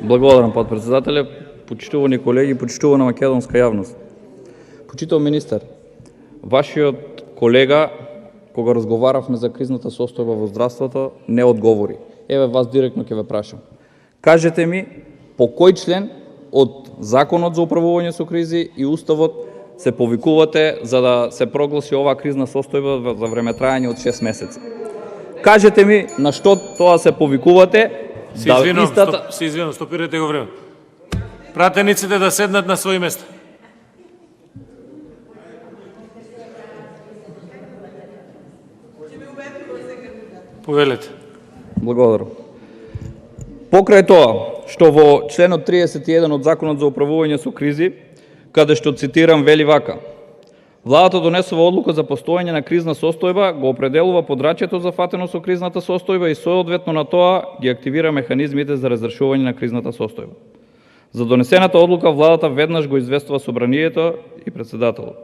Благодарам, подпредседателя. Почитувани колеги, почитувана македонска јавност. Почитуван министер, вашиот колега, кога разговаравме за кризната состојба во здравството, не одговори. Еве вас директно ќе ве прашам. Кажете ми по кој член од Законот за управување со кризи и Уставот се повикувате за да се прогласи оваа кризна состојба за време трајање од 6 месеци. Кажете ми на што тоа се повикувате. Се извинувам, стопирате го време. Пратениците да седнат на своји места. Повелете. Благодарам. Покрај тоа, што во членот 31 од Законот за управување со кризи, каде што цитирам вели вака: Владата донесува одлука за постојање на кризна состојба, го определува подрачјето зафатено со кризната состојба и соодветно на тоа ги активира механизмите за разрешување на кризната состојба. За донесената одлука владата веднаш го известува собранието и председателот.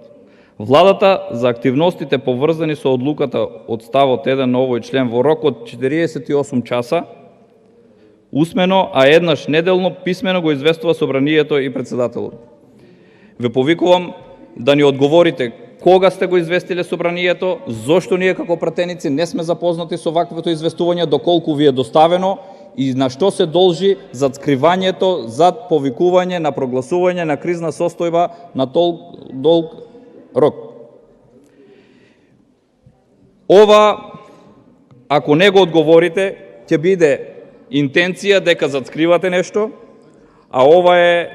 Владата за активностите поврзани со одлуката од ставот 1 на овој член во рок од 48 часа усмено, а еднаш неделно писмено го известува собранието и председателот. Ве повикувам да ни одговорите кога сте го известиле собранието, зошто ние како пратеници не сме запознати со ваквото известување, доколку ви е доставено и на што се должи зад скривањето, зад повикување на прогласување на кризна состојба на долг рок. Ова, ако не го одговорите, ќе биде интенција дека затскривате нешто, а ова е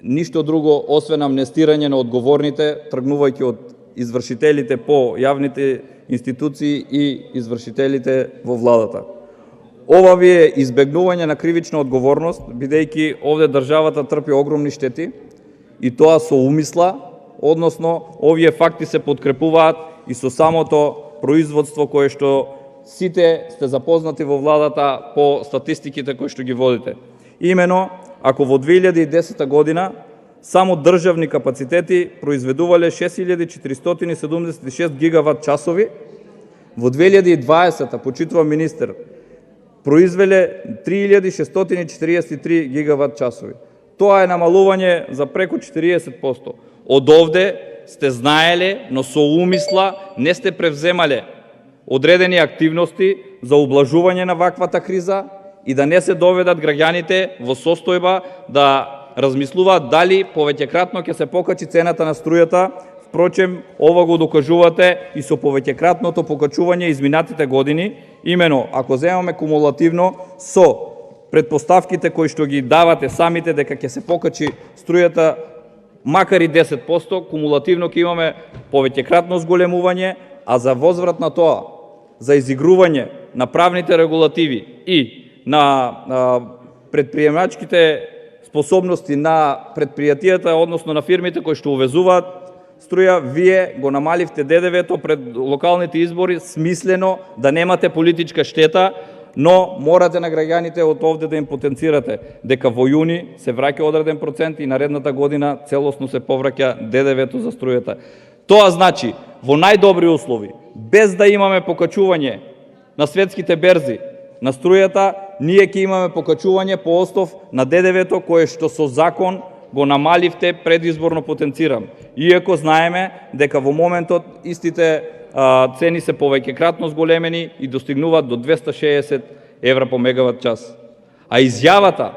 ништо друго освен амнестирање на одговорните, тргнувајќи од извршителите по јавните институции и извршителите во владата. Ова ви е избегнување на кривична одговорност, бидејќи овде државата трпи огромни штети и тоа со умисла, односно овие факти се подкрепуваат и со самото производство кое што сите сте запознати во владата по статистиките кои што ги водите. Имено, ако во 2010 година само државни капацитети произведувале 6476 гигават часови, во 2020, почитувам министер, произвеле 3643 гигават часови. Тоа е намалување за преку 40%. Од овде сте знаеле, но со умисла не сте превземале одредени активности за ублажување на ваквата криза и да не се доведат граѓаните во состојба да размислуваат дали повеќекратно ќе се покачи цената на струјата. Впрочем, ова го докажувате и со повеќекратното покачување изминатите години. Имено, ако земаме кумулативно со предпоставките кои што ги давате самите дека ќе се покачи струјата макар и 10%, кумулативно ќе имаме повеќекратно зголемување, а за возврат на тоа, за изигрување на правните регулативи и на предприемачките способности на предпријатијата, односно на фирмите кои што увезуваат струја, вие го намаливте ДДВ-то пред локалните избори, смислено да немате политичка штета, но морате на граѓаните од овде да им потенцирате дека во јуни се враќа одреден процент и наредната година целосно се повраќа ДДВ-то за струјата. Тоа значи, во најдобри услови, без да имаме покачување на светските берзи на струјата, ние ќе имаме покачување по остов на ДДВ-то кое што со закон го намаливте предизборно потенцирам. Иако знаеме дека во моментот истите цени се повеќекратно зголемени и достигнуваат до 260 евра по мегават час. А изјавата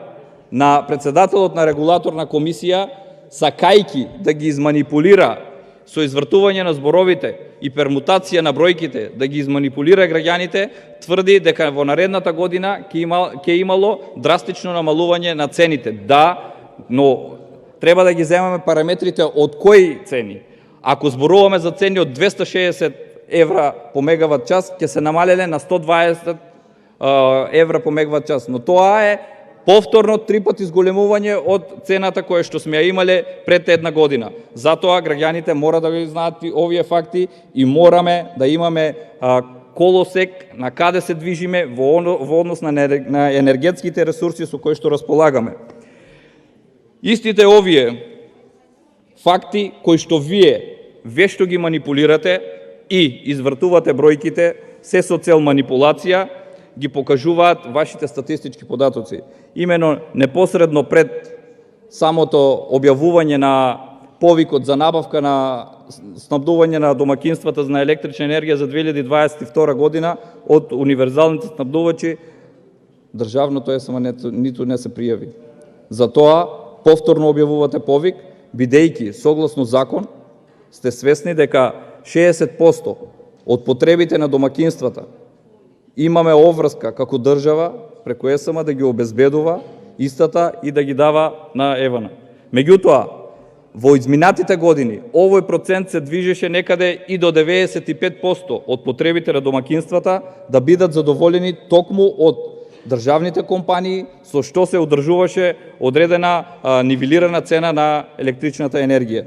на председателот на регулаторна комисија, сакајки да ги изманипулира со извртување на зборовите и пермутација на бројките, да ги изманипулира граѓаните, тврди дека во наредната година ќе имало драстично намалување на цените. Да, но треба да ги земаме параметрите од кои цени. Ако зборуваме за цени од 260 евра по мегават час, ќе се намалеле на 120 евра по мегават час. Но тоа е повторно 3 пати зголемување од цената која што сме ја имале пред една година. Затоа граѓаните мора да ги знаат овие факти и мораме да имаме колосек на каде се движиме во однос на енергетските ресурси со кои што располагаме. Истите овие факти кои што вие вешто ги манипулирате и извртувате бројките, се со цел манипулација, ги покажуваат вашите статистички податоци. Имено непосредно пред самото објавување на повикот за набавка на снабдување на домакинствата на електрична енергија за 2022 година од универзалните снабдувачи, државното ЕСМ ниту не се пријави. Затоа повторно објавувате повик, бидејќи согласно закон сте свесни дека 60% од потребите на домакинствата имаме обврска како држава преку ЕСМ да ги обезбедува истата и да ги дава на ЕВН. Меѓутоа, во изминатите години овој процент се движеше некаде и до 95% од потребите на домакинствата да бидат задоволени токму од државните компании, со што се одржуваше одредена нивелирана цена на електричната енергија.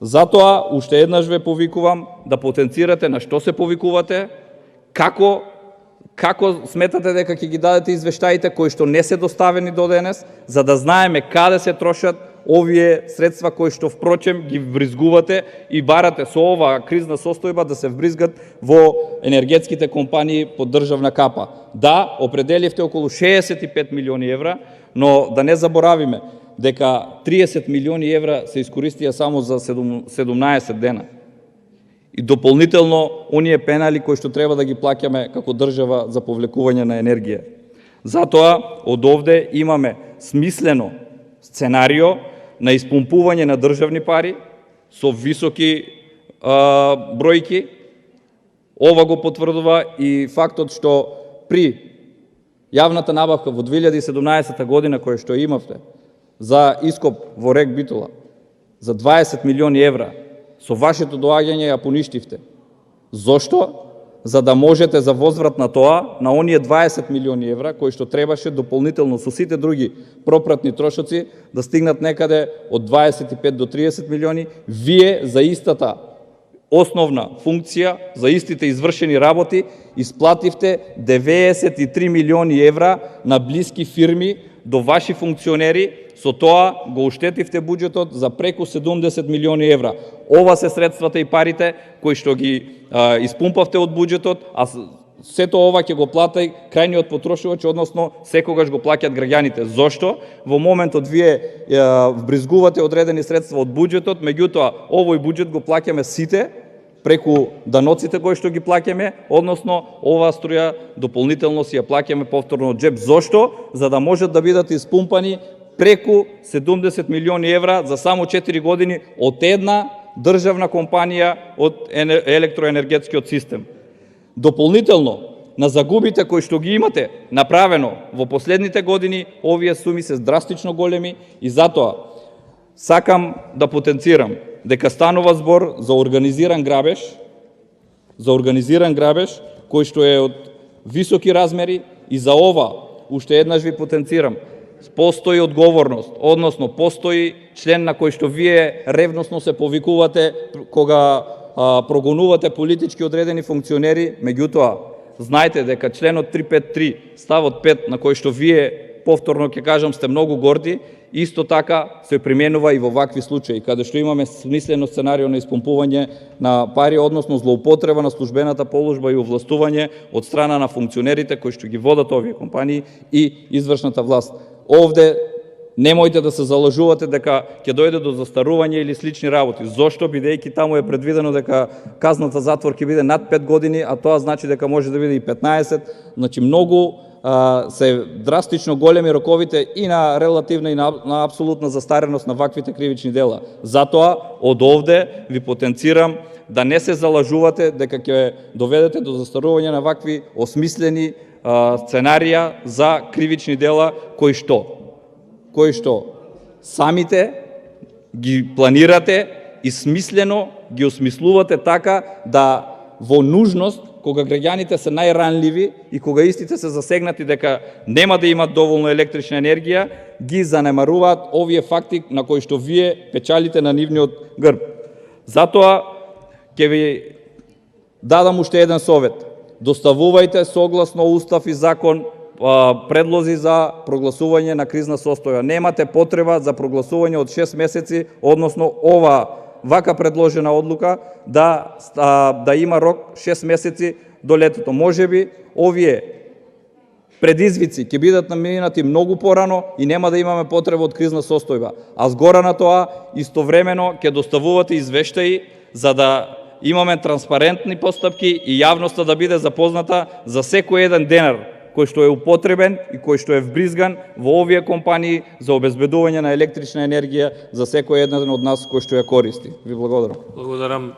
Затоа, уште еднаш ве повикувам да потенцирате на што се повикувате, како сметате дека ќе ги дадете извештаите кои што не се доставени до денес, за да знаеме каде се трошат овие средства кои што впрочем ги вбризгувате и барате со оваа кризна состојба да се вбризгат во енергетските компании под државна капа. Да, определивте околу 65 милиони евра, но да не заборавиме дека 30 милиони евра се искористија само за 17 дена. И дополнително оние пенали кои што треба да ги плаќаме како држава за повлекување на енергија. Затоа од овде имаме смислено сценарио на испумпување на државни пари со високи бројки. Ова го потврдува и фактот што при јавната набавка во 2017 година која што имавте за ископ во РЕК Битола за 20 милиони евра, со вашето доаѓање ја поништивте. Зошто? За да можете за возврат на тоа, на оние 20 милиони евра, кои што требаше дополнително со сите други пропратни трошоци, да стигнат некаде од 25 до 30 милиони, вие за истата основна функција, за истите извршени работи, исплативте 93 милиони евра на блиски фирми до ваши функционери, со тоа го уштетивте буџетот за преку 70 милиони евра. Ова се средствата и парите кои што ги испумпавте од буџетот, а сето ова ќе го плати крајниот потрошувач, односно секогаш го плаќаат граѓаните. Зошто? Во моментот вие вбризгувате одредени средства од буџетот, меѓутоа овој буџет го плаќаме сите преку даноците кои што ги плаќаме, односно оваа струја дополнително си ја плаќаме повторно од джеб. Зошто? За да можат да бидат испумпани преку 70 милиони евра за само 4 години од една државна компанија од електроенергетскиот систем. Дополнително на загубите кои што ги имате направено во последните години, овие суми се драстично големи и затоа сакам да потенцирам дека станува збор за организиран грабеж кој што е од високи размери и за ова уште еднаш ви потенцирам. Постои одговорност, односно постои член на кој што вие ревносно се повикувате кога прогонувате политички одредени функционери, меѓутоа знаете дека членот 353 ставот 5 на кој што вие повторно ќе кажам сте многу горди, исто така се применува и во вакви случаи, каде што имаме смислено сценарио на испумпување на пари, односно злоупотреба на службената положба и овластување од страна на функционерите кои што ги водат овие компании и извршната власт. Овде немојте да се залажувате дека ќе дојде до застарување или слични работи. Зошто? Бидејќи таму е предвидено дека казната затвор ќе биде над 5 години, а тоа значи дека може да биде и 15. Значи многу се драстично големи роковите и на релативна и на апсолутна застареност на ваквите кривични дела. Затоа од овде ви потенцирам да не се залажувате дека ќе доведете до застарување на вакви осмислени сценарија за кривични дела кои што самите ги планирате и смислено ги осмислувате така да во нужност, кога граѓаните се најранливи и кога истите се засегнати дека нема да имат доволно електрична енергија, ги занемаруваат овие факти на кои што вие печалите на нивниот грб. Затоа ќе ви дадам уште еден совет. Доставувајте согласно устав и закон предлози за прогласување на кризна состојба. Немате потреба за прогласување од 6 месеци, односно вака предложена одлука да има рок 6 месеци до летото. Можеби овие предизвици ќе бидат наминати многу порано и нема да имаме потреба од кризна состојба. А згора на тоа, истовремено ќе доставувате извештаи за да имаме транспарентни постапки и јавноста да биде запозната за секој еден денар кој што е употребен и кој што е вбризган во овие компании за обезбедување на електрична енергија за секој еден од нас кој што ја користи. Ви благодарам. Благодарам.